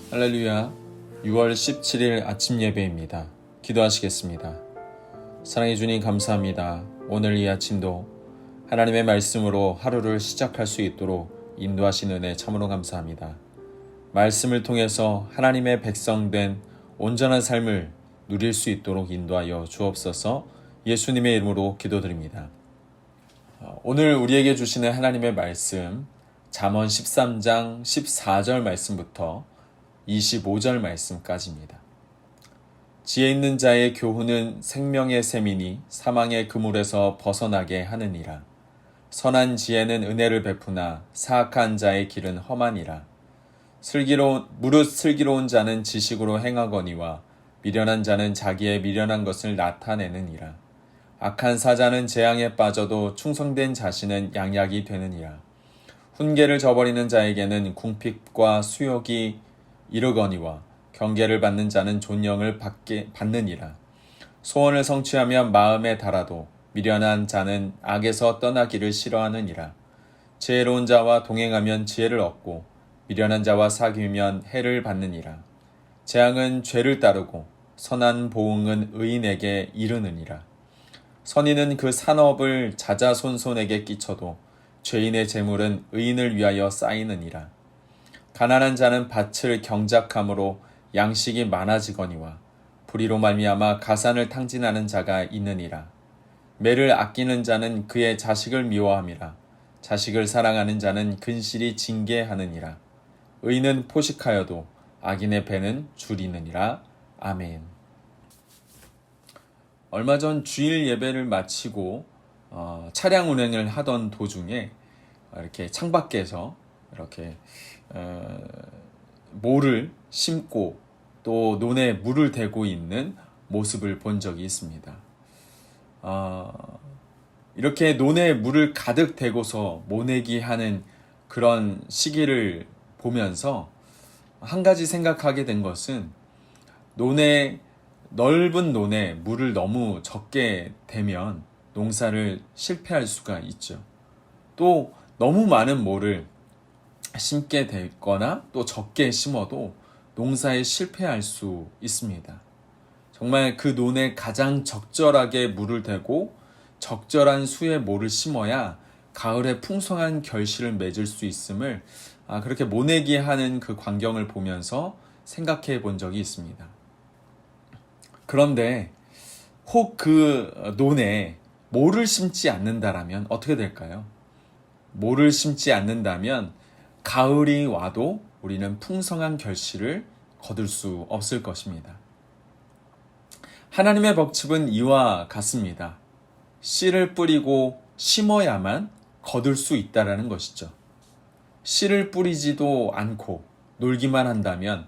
할렐루야. 6월 17일 아침 예배입니다. 기도하시겠습니다. 사랑해 주님 감사합니다. 오늘 이 아침도 하나님의 말씀으로 하루를 시작할 수 있도록 인도하시는 은혜 참으로 감사합니다. 말씀을 통해서 하나님의 백성된 온전한 삶을 누릴 수 있도록 인도하여 주옵소서. 예수님의 이름으로 기도드립니다. 오늘 우리에게 주시는 하나님의 말씀 잠언 13장 14절 말씀부터 25절 말씀까지입니다. 지혜 있는 자의 교훈은 생명의 샘이니 사망의 그물에서 벗어나게 하느니라. 선한 지혜는 은혜를 베푸나 사악한 자의 길은 험하니라. 무릇 슬기로운 자는 지식으로 행하거니와 미련한 자는 자기의 미련한 것을 나타내느니라. 악한 사자는 재앙에 빠져도 충성된 자신은 양약이 되느니라. 훈계를 저버리는 자에게는 궁핍과 수욕이 이르거니와 경계를 받는 자는 존영을 받느니라. 소원을 성취하면 마음에 달아도 미련한 자는 악에서 떠나기를 싫어하느니라. 지혜로운 자와 동행하면 지혜를 얻고 미련한 자와 사귀면 해를 받느니라. 재앙은 죄를 따르고 선한 보응은 의인에게 이르느니라. 선인은 그 산업을 자자손손에게 끼쳐도 죄인의 재물은 의인을 위하여 쌓이느니라. 가난한 자는 밭을 경작함으로 양식이 많아지거니와 불의로 말미암아 가산을 탕진하는 자가 있느니라. 매를 아끼는 자는 그의 자식을 미워함이라. 자식을 사랑하는 자는 근실이 징계하느니라. 의인은 포식하여도 악인의 배는 줄이느니라. 아멘. 얼마 전 주일 예배를 마치고 차량 운행을 하던 도중에 이렇게 창밖에서 이렇게 모를 심고 또 논에 물을 대고 있는 모습을 본 적이 있습니다. 이렇게 논에 물을 가득 대고서 모내기 하는 그런 시기를 보면서 한 가지 생각하게 된 것은 넓은 논에 물을 너무 적게 대면 농사를 실패할 수가 있죠. 또 너무 많은 모를 심게 되거나 또 적게 심어도 농사에 실패할 수 있습니다. 정말 그 논에 가장 적절하게 물을 대고 적절한 수의 모를 심어야 가을에 풍성한 결실을 맺을 수 있음을 그렇게 모내기 하는 그 광경을 보면서 생각해 본 적이 있습니다. 그런데 혹 그 논에 모를 심지 않는다라면 어떻게 될까요? 모를 심지 않는다면 가을이 와도 우리는 풍성한 결실을 거둘 수 없을 것입니다. 하나님의 법칙은 이와 같습니다. 씨를 뿌리고 심어야만 거둘 수 있다라는 것이죠. 씨를 뿌리지도 않고 놀기만 한다면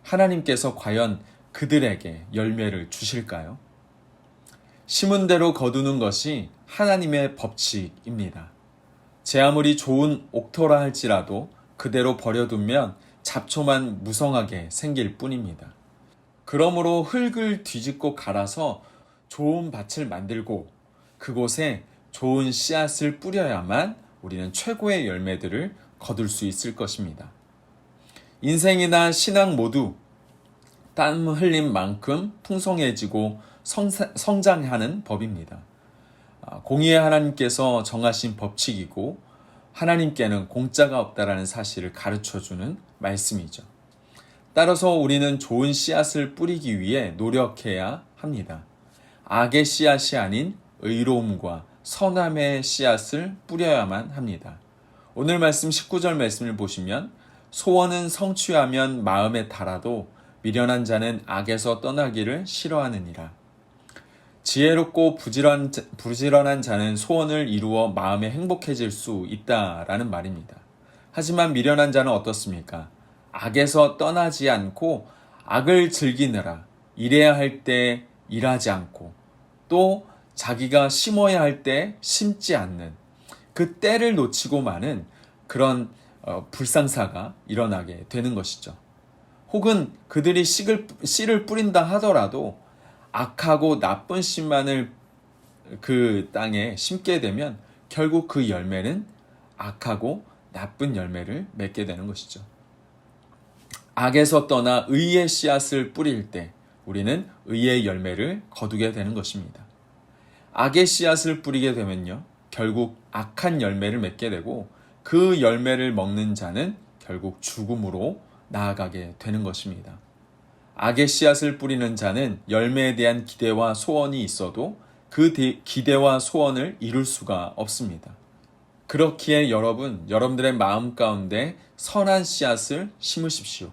하나님께서 과연 그들에게 열매를 주실까요? 심은 대로 거두는 것이 하나님의 법칙입니다. 제 아무리 좋은 옥토라 할지라도 그대로 버려두면 잡초만 무성하게 생길 뿐입니다. 그러므로 흙을 뒤집고 갈아서 좋은 밭을 만들고 그곳에 좋은 씨앗을 뿌려야만 우리는 최고의 열매들을 거둘 수 있을 것입니다. 인생이나 신앙 모두 땀 흘린 만큼 풍성해지고 성장하는 법입니다. 공의의 하나님께서 정하신 법칙이고 하나님께는 공짜가 없다라는 사실을 가르쳐주는 말씀이죠. 따라서 우리는 좋은 씨앗을 뿌리기 위해 노력해야 합니다. 악의 씨앗이 아닌 의로움과 선함의 씨앗을 뿌려야만 합니다. 오늘 말씀 19절 말씀을 보시면 소원은 성취하면 마음에 달아도 미련한 자는 악에서 떠나기를 싫어하느니라. 지혜롭고 부지런한 자는 소원을 이루어 마음에 행복해질 수 있다라는 말입니다. 하지만 미련한 자는 어떻습니까? 악에서 떠나지 않고 악을 즐기느라 일해야 할 때 일하지 않고 또 자기가 심어야 할 때 심지 않는 그 때를 놓치고 마는 그런 불상사가 일어나게 되는 것이죠. 혹은 그들이 씨를 뿌린다 하더라도 악하고 나쁜 씨만을 그 땅에 심게 되면 결국 그 열매는 악하고 나쁜 열매를 맺게 되는 것이죠. 악에서 떠나 의의 씨앗을 뿌릴 때 우리는 의의 열매를 거두게 되는 것입니다. 악의 씨앗을 뿌리게 되면요, 결국 악한 열매를 맺게 되고 그 열매를 먹는 자는 결국 죽음으로 나아가게 되는 것입니다. 악의 씨앗을 뿌리는 자는 열매에 대한 기대와 소원이 있어도 그 기대와 소원을 이룰 수가 없습니다. 그렇기에 여러분들의 마음 가운데 선한 씨앗을 심으십시오.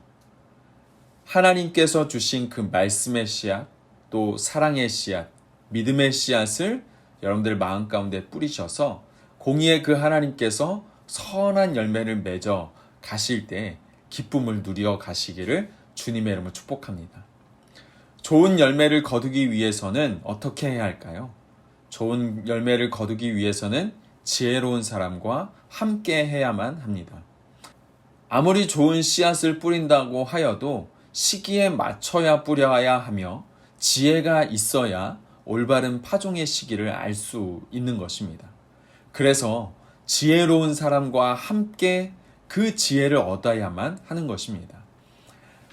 하나님께서 주신 그 말씀의 씨앗, 또 사랑의 씨앗, 믿음의 씨앗을 여러분들 마음 가운데 뿌리셔서 공의의 그 하나님께서 선한 열매를 맺어 가실 때 기쁨을 누려 가시기를 주님의 이름으로 축복합니다. 좋은 열매를 거두기 위해서는 어떻게 해야 할까요? 좋은 열매를 거두기 위해서는 지혜로운 사람과 함께 해야만 합니다. 아무리 좋은 씨앗을 뿌린다고 하여도 시기에 맞춰야 뿌려야 하며 지혜가 있어야 올바른 파종의 시기를 알 수 있는 것입니다. 그래서 지혜로운 사람과 함께 그 지혜를 얻어야만 하는 것입니다.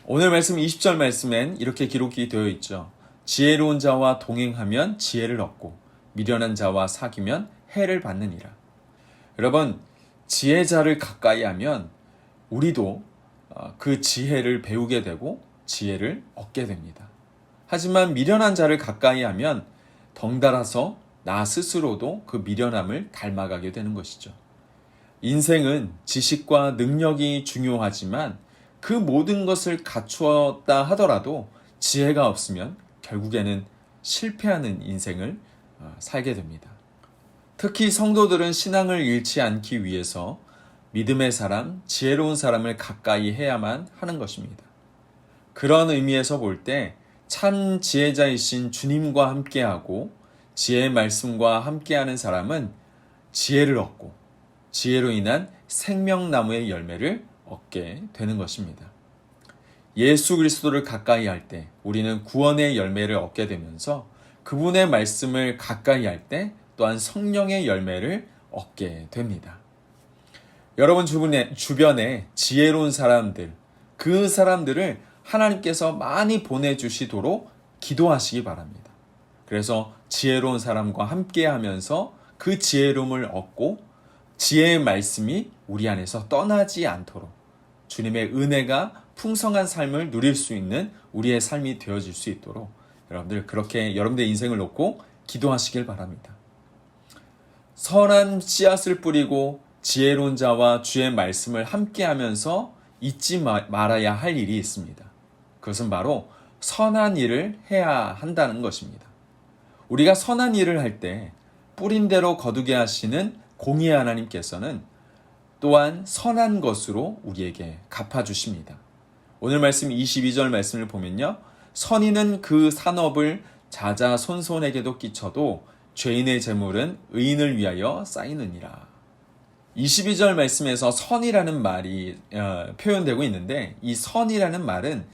오늘 말씀 20절 말씀엔 이렇게 기록이 되어 있죠. 지혜로운 자와 동행하면 지혜를 얻고 미련한 자와 사귀면 해를 받느니라. 여러분, 지혜자를 가까이 하면 우리도 그 지혜를 배우게 되고 지혜를 얻게 됩니다. 하지만 미련한 자를 가까이 하면 덩달아서 나 스스로도 그 미련함을 닮아가게 되는 것이죠. 인생은 지식과 능력이 중요하지만 그 모든 것을 갖추었다 하더라도 지혜가 없으면 결국에는 실패하는 인생을 살게 됩니다. 특히 성도들은 신앙을 잃지 않기 위해서 믿음의 사람, 지혜로운 사람을 가까이 해야만 하는 것입니다. 그런 의미에서 볼 때 참 지혜자이신 주님과 함께하고 지혜의 말씀과 함께하는 사람은 지혜를 얻고 지혜로 인한 생명나무의 열매를 얻게 되는 것입니다. 예수 그리스도를 가까이 할 때 우리는 구원의 열매를 얻게 되면서 그분의 말씀을 가까이 할 때 또한 성령의 열매를 얻게 됩니다. 여러분 주변에 지혜로운 사람들, 그 사람들을 하나님께서 많이 보내주시도록 기도하시기 바랍니다. 그래서 지혜로운 사람과 함께 하면서 그 지혜로움을 얻고 지혜의 말씀이 우리 안에서 떠나지 않도록 주님의 은혜가 풍성한 삶을 누릴 수 있는 우리의 삶이 되어질 수 있도록 여러분들 그렇게 여러분들의 인생을 놓고 기도하시길 바랍니다. 선한 씨앗을 뿌리고 지혜로운 자와 주의 말씀을 함께 하면서 잊지 말아야 할 일이 있습니다. 그것은 바로 선한 일을 해야 한다는 것입니다. 우리가 선한 일을 할 때 뿌린 대로 거두게 하시는 공의의 하나님께서는 또한 선한 것으로 우리에게 갚아주십니다. 오늘 말씀 22절 말씀을 보면요. 선인은 그 산업을 자자손손에게도 끼쳐도 죄인의 재물은 의인을 위하여 쌓이느니라. 22절 말씀에서 선이라는 말이 표현되고 있는데 이 선이라는 말은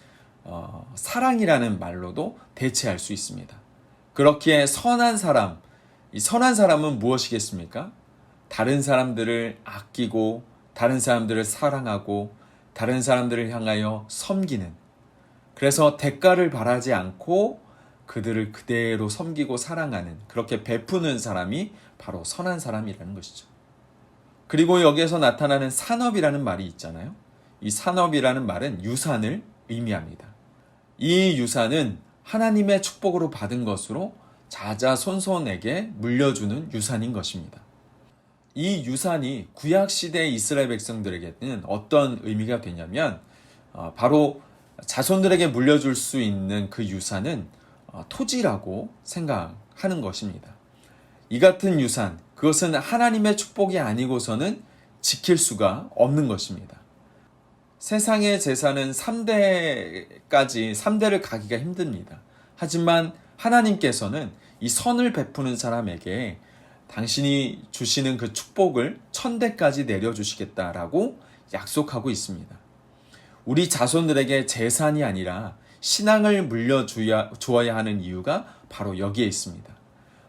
사랑이라는 말로도 대체할 수 있습니다. 그렇기에 선한 사람, 이 선한 사람은 무엇이겠습니까? 다른 사람들을 아끼고 다른 사람들을 사랑하고 다른 사람들을 향하여 섬기는, 그래서 대가를 바라지 않고 그들을 그대로 섬기고 사랑하는, 그렇게 베푸는 사람이 바로 선한 사람이라는 것이죠. 그리고 여기에서 나타나는 산업이라는 말이 있잖아요. 이 산업이라는 말은 유산을 의미합니다. 이 유산은 하나님의 축복으로 받은 것으로 자자손손에게 물려주는 유산인 것입니다. 이 유산이 구약시대의 이스라엘 백성들에게는 어떤 의미가 되냐면 바로 자손들에게 물려줄 수 있는 그 유산은 토지라고 생각하는 것입니다. 이 같은 유산, 그것은 하나님의 축복이 아니고서는 지킬 수가 없는 것입니다. 세상의 재산은 3대를 가기가 힘듭니다. 하지만 하나님께서는 이 선을 베푸는 사람에게 당신이 주시는 그 축복을 천대까지 내려주시겠다라고 약속하고 있습니다. 우리 자손들에게 재산이 아니라 신앙을 물려주어야 하는 이유가 바로 여기에 있습니다.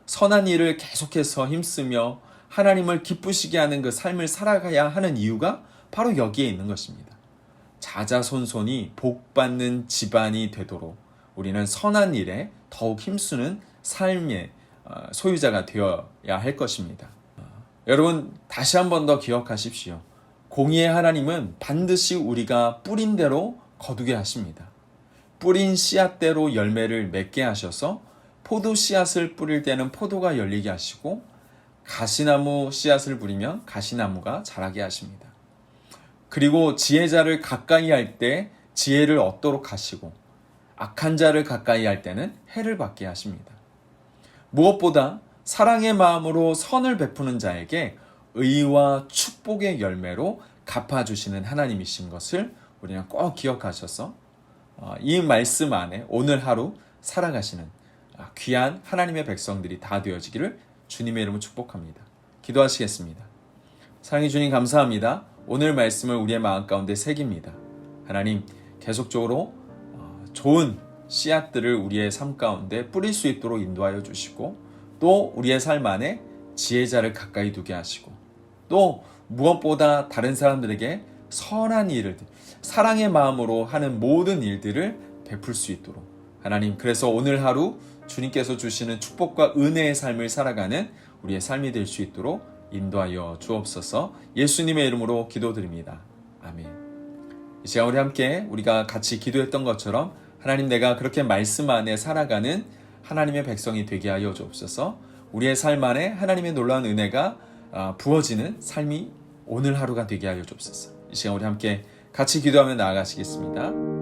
선한 일을 계속해서 힘쓰며 하나님을 기쁘시게 하는 그 삶을 살아가야 하는 이유가 바로 여기에 있는 것입니다. 자자손손이 복받는 집안이 되도록 우리는 선한 일에 더욱 힘쓰는 삶의 소유자가 되어야 할 것입니다. 여러분, 다시 한 번 더 기억하십시오. 공의의 하나님은 반드시 우리가 뿌린 대로 거두게 하십니다. 뿌린 씨앗대로 열매를 맺게 하셔서 포도 씨앗을 뿌릴 때는 포도가 열리게 하시고 가시나무 씨앗을 뿌리면 가시나무가 자라게 하십니다. 그리고 지혜자를 가까이 할 때 지혜를 얻도록 하시고 악한 자를 가까이 할 때는 해를 받게 하십니다. 무엇보다 사랑의 마음으로 선을 베푸는 자에게 의와 축복의 열매로 갚아주시는 하나님이신 것을 우리는 꼭 기억하셔서 이 말씀 안에 오늘 하루 살아가시는 귀한 하나님의 백성들이 다 되어지기를 주님의 이름으로 축복합니다. 기도하시겠습니다. 사랑의 주님, 감사합니다. 오늘 말씀을 우리의 마음 가운데 새깁니다. 하나님, 계속적으로 좋은 씨앗들을 우리의 삶 가운데 뿌릴 수 있도록 인도하여 주시고 또 우리의 삶 안에 지혜자를 가까이 두게 하시고 또 무엇보다 다른 사람들에게 선한 일을 사랑의 마음으로 하는 모든 일들을 베풀 수 있도록 하나님, 그래서 오늘 하루 주님께서 주시는 축복과 은혜의 삶을 살아가는 우리의 삶이 될 수 있도록 인도하여 주옵소서. 예수님의 이름으로 기도드립니다. 아멘. 이 시간 우리 함께 우리가 같이 기도했던 것처럼 하나님, 내가 그렇게 말씀 안에 살아가는 하나님의 백성이 되게 하여 주옵소서. 우리의 삶 안에 하나님의 놀라운 은혜가 부어지는 삶이 오늘 하루가 되게 하여 주옵소서. 이 시간 우리 함께 같이 기도하며 나아가시겠습니다.